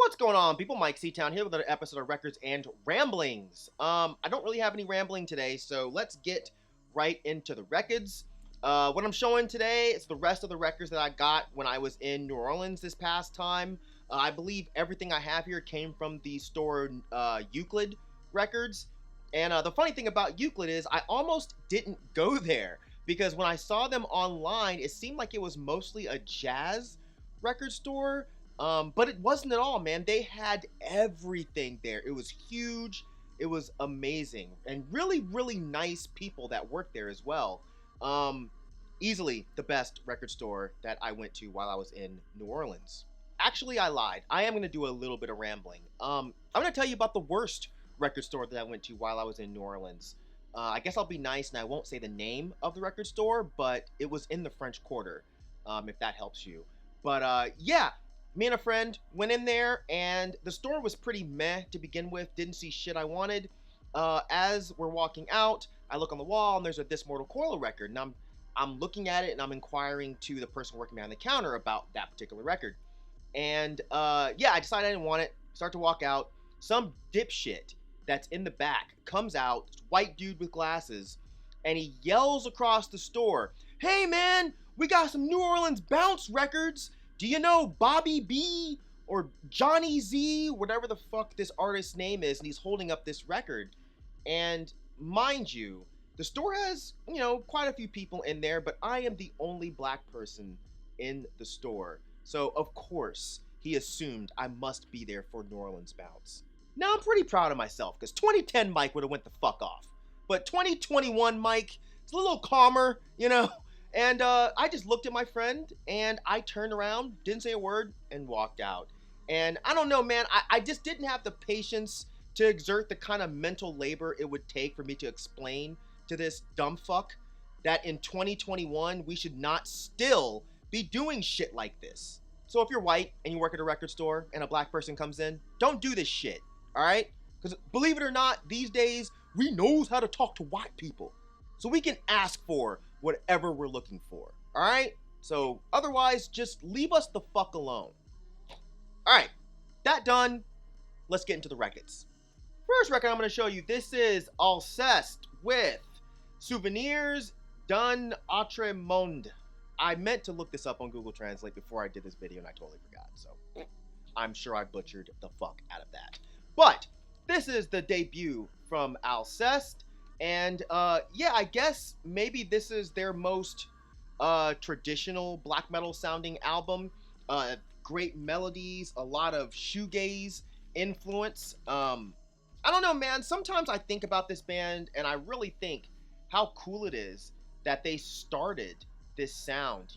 What's going on, people? Mike C-Town here with another episode of Records and Ramblings. I don't really have any rambling today, so let's get right into the records. What I'm showing today is the rest of the records that I got when I was in New Orleans this past time. I believe everything I have here came from the store Euclid Records. And the funny thing about Euclid is I almost didn't go there because when I saw them online, it seemed like it was mostly a jazz record store. But it wasn't at all, man. They had everything there. It was huge. It was amazing. And really, really nice people that worked there as well. Easily the best record store that I went to while I was in New Orleans. Actually, I lied. I am going to do a little bit of rambling. I'm going to tell you about the worst record store that I went to while I was in New Orleans. I guess I'll be nice and I won't say the name of the record store, but it was in the French Quarter, if that helps you. But yeah. Me and a friend went in there, and the store was pretty meh to begin with. Didn't see shit I wanted. As we're walking out, I look on the wall, and there's a This Mortal Coil record. And I'm looking at it, and I'm inquiring to the person working behind the counter about that particular record. And yeah, I decided I didn't want it. Start to walk out. Some dipshit that's in the back comes out, white dude with glasses, and he yells across the store, "Hey, man, we got some New Orleans bounce records. Do you know Bobby B or Johnny Z, whatever the fuck this artist's name is?" And he's holding up this record. And mind you, the store has, quite a few people in there, but I am the only black person in the store. So, of course, he assumed I must be there for New Orleans bounce. Now, I'm pretty proud of myself, because 2010 Myke would have went the fuck off. But 2021 Myke, it's a little calmer, And I just looked at my friend, and I turned around, didn't say a word, and walked out. And I don't know, man, I just didn't have the patience to exert the kind of mental labor it would take for me to explain to this dumb fuck that in 2021, we should not still be doing shit like this. So if you're white and you work at a record store and a black person comes in, don't do this shit, all right? Because believe it or not, these days, we knows how to talk to white people. So we can ask for whatever we're looking for, all right? So otherwise, just leave us the fuck alone. All right, that done, let's get into the records. First record I'm going to show you, this is Alcest with Souvenirs d'un Autre Monde. I meant to look this up on Google Translate before I did this video, and I totally forgot, so I'm sure I butchered the fuck out of that. But this is the debut from Alcest. And yeah, I guess maybe this is their most traditional black metal sounding album. Great melodies, a lot of shoegaze influence. I don't know, man. Sometimes I think about this band and I really think how cool it is that they started this sound,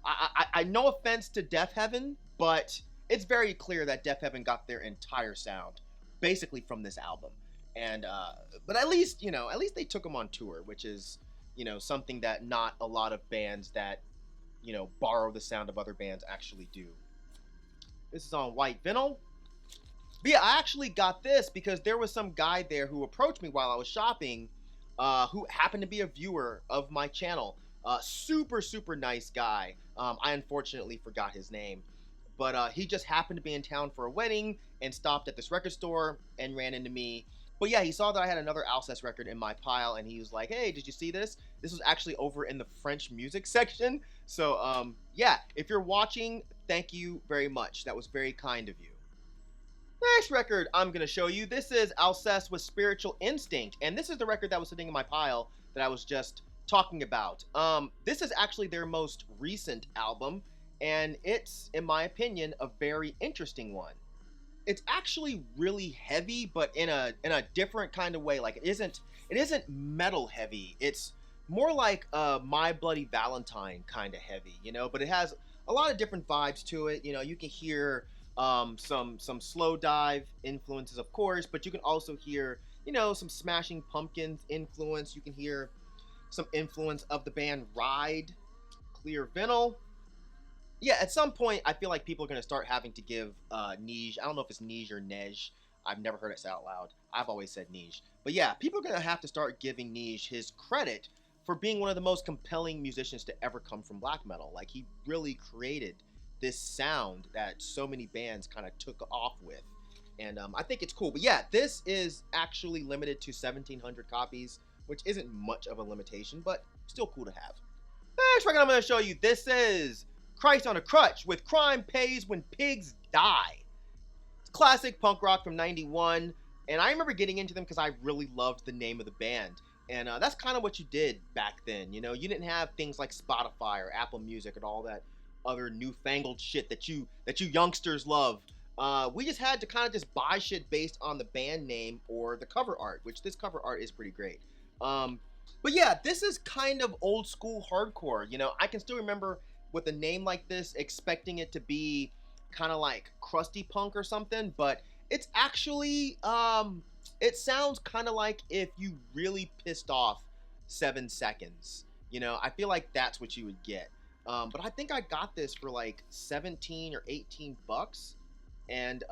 I no offense to Deaf Heaven, but it's very clear that Deaf Heaven got their entire sound basically from this album. And but at least they took them on tour, which is something that not a lot of bands that borrow the sound of other bands actually do. This is on white vinyl. But yeah, I actually got this because there was some guy there who approached me while I was shopping, who happened to be a viewer of my channel. Super nice guy. I unfortunately forgot his name, but he just happened to be in town for a wedding and stopped at this record store and ran into me. But yeah, he saw that I had another Alcest record in my pile, and he was like, "Hey, did you see this? This was actually over in the French music section." So, yeah, if you're watching, thank you very much. That was very kind of you. Next record I'm going to show you, this is Alcest with Spiritual Instinct, and this is the record that was sitting in my pile that I was just talking about. This is actually their most recent album, and it's, in my opinion, a very interesting one. It's actually really heavy, but in a different kind of way. Like it isn't metal heavy. It's more like My Bloody Valentine kind of heavy, But it has a lot of different vibes to it. You can hear some slow dive influences, of course, but you can also hear some Smashing Pumpkins influence. You can hear some influence of the band Ride. Clear vinyl. Yeah, at some point, I feel like people are going to start having to give Nij, I don't know if it's Nij or Nej, I've never heard it say out loud, I've always said Nij, but yeah, people are going to have to start giving Nij his credit for being one of the most compelling musicians to ever come from black metal. Like, he really created this sound that so many bands kind of took off with. And I think it's cool. But yeah, this is actually limited to 1,700 copies, which isn't much of a limitation, but still cool to have. Next record I'm going to show you, this is Christ on a Crutch with Crime Pays When Pigs Die. It's classic punk rock from 91, and I remember getting into them because I really loved the name of the band. And that's kind of what you did back then. You know, you didn't have things like Spotify or Apple Music and all that other newfangled shit that you youngsters love. We just had to kind of just buy shit based on the band name or the cover art, which this cover art is pretty great. But yeah, this is kind of old school hardcore. You know, I can still remember with a name like this expecting it to be kind of like crusty punk or something, but it's actually it sounds kind of like if you really pissed off 7 Seconds. You know, I feel like that's what you would get. But I think I got this for like 17 or 18 bucks. And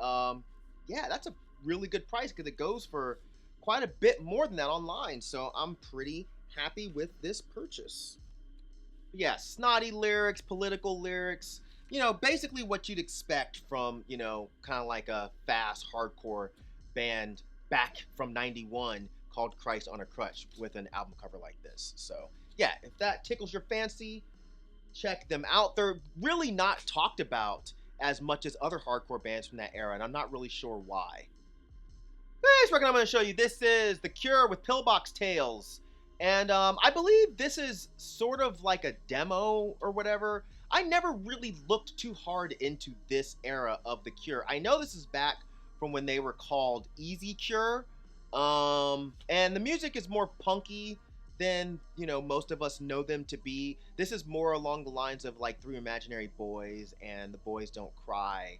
yeah, that's a really good price because it goes for quite a bit more than that online. So I'm pretty happy with this purchase. But yeah, snotty lyrics, political lyrics, you know, basically what you'd expect from, you know, kind of like a fast hardcore band back from 91 called Christ on a Crutch with an album cover like this. So yeah, if that tickles your fancy, check them out. They're really not talked about as much as other hardcore bands from that era, and I'm not really sure why. Next record I'm going to show you, this is The Cure with Pillbox Tales. And I believe this is sort of like a demo or whatever. I never really looked too hard into this era of The Cure. I know this is back from when they were called Easy Cure. And the music is more punky than, you know, most of us know them to be. This is more along the lines of like Three Imaginary Boys and The Boys Don't Cry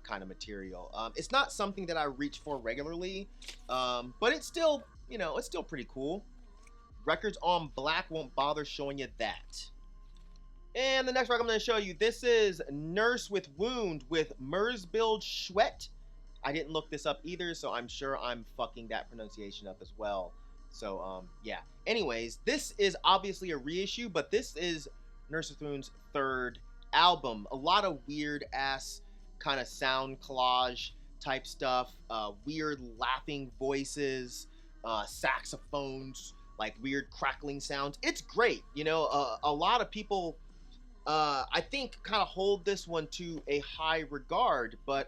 kind of material. It's not something that I reach for regularly, but it's still, you know, it's still pretty cool. Records on black won't bother showing you that. And the next record I'm going to show you, this is Nurse with Wound with Merzbildschwet. I didn't look this up either, so I'm sure I'm fucking that pronunciation up as well. So, yeah. Anyways, this is obviously a reissue, but this is Nurse with Wound's third album. A lot of weird-ass kind of sound collage type stuff. Weird laughing voices, saxophones, like weird crackling sounds. It's great. You know, a lot of people, I think, kind of hold this one to a high regard, but,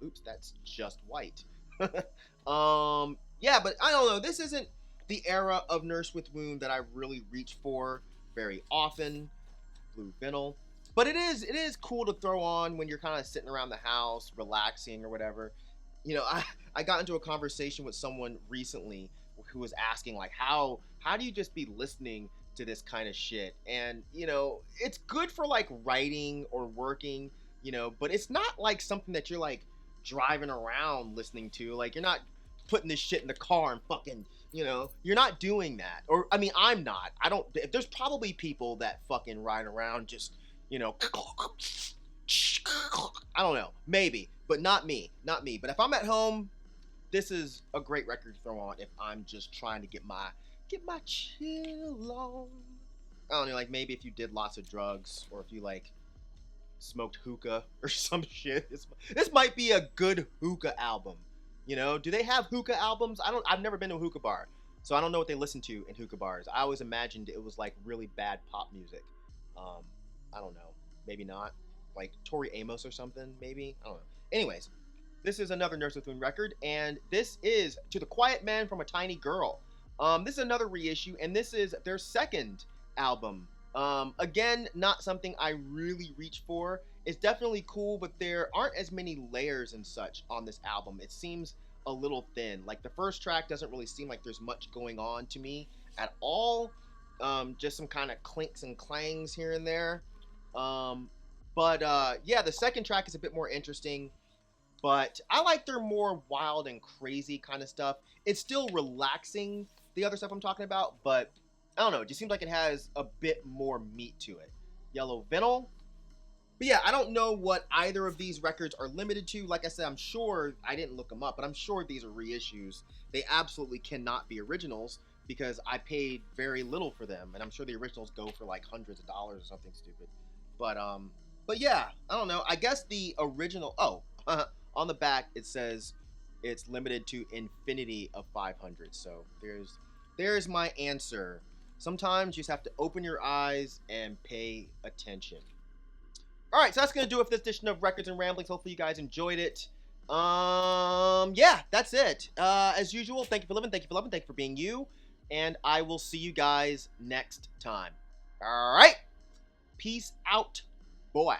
oops, that's just white. Yeah, but I don't know. This isn't the era of Nurse with Wound that I really reach for very often. Blue vinyl. But it is cool to throw on when you're kind of sitting around the house, relaxing or whatever. You know, I got into a conversation with someone recently who was asking, like, how do you just be listening to this kind of shit? And, you know, it's good for, like, writing or working, you know, but it's not, like, something that you're, like, driving around listening to. Like, you're not putting this shit in the car and fucking, you know, you're not doing that. Or, I mean, I'm not. There's probably people that fucking ride around just, you know, I don't know, maybe, but not me. But if I'm at home, this is a great record to throw on if I'm just trying to get my chill on. I don't know, like maybe if you did lots of drugs or if you like smoked hookah or some shit. This might be a good hookah album. You know, do they have hookah albums? I've never been to a hookah bar, so I don't know what they listen to in hookah bars. I always imagined it was like really bad pop music. I don't know. Maybe not. Like Tori Amos or something, maybe? I don't know. Anyways, this is another Nurse with Wound record, and this is To the Quiet Man from a Tiny Girl. This is another reissue, and this is their second album. Again, not something I really reach for. It's definitely cool, but there aren't as many layers and such on this album. It seems a little thin. Like, the first track doesn't really seem like there's much going on to me at all. Just some kind of clinks and clangs here and there. Yeah, the second track is a bit more interesting, but I like their more wild and crazy kind of stuff. It's still relaxing, the other stuff I'm talking about, but I don't know, it just seems like it has a bit more meat to it. Yellow vinyl. But yeah, I don't know what either of these records are limited to. Like I said, I'm sure, I didn't look them up, but I'm sure these are reissues. They absolutely cannot be originals because I paid very little for them, and I'm sure the originals go for like hundreds of dollars or something stupid. But But yeah, I don't know. I guess the original. Oh, on the back it says it's limited to infinity of 500. So there's my answer. Sometimes you just have to open your eyes and pay attention. All right, so that's gonna do it for this edition of Records and Ramblings. Hopefully you guys enjoyed it. Yeah, that's it. As usual, thank you for living, thank you for loving, thank you for being you, and I will see you guys next time. All right, peace out, boy.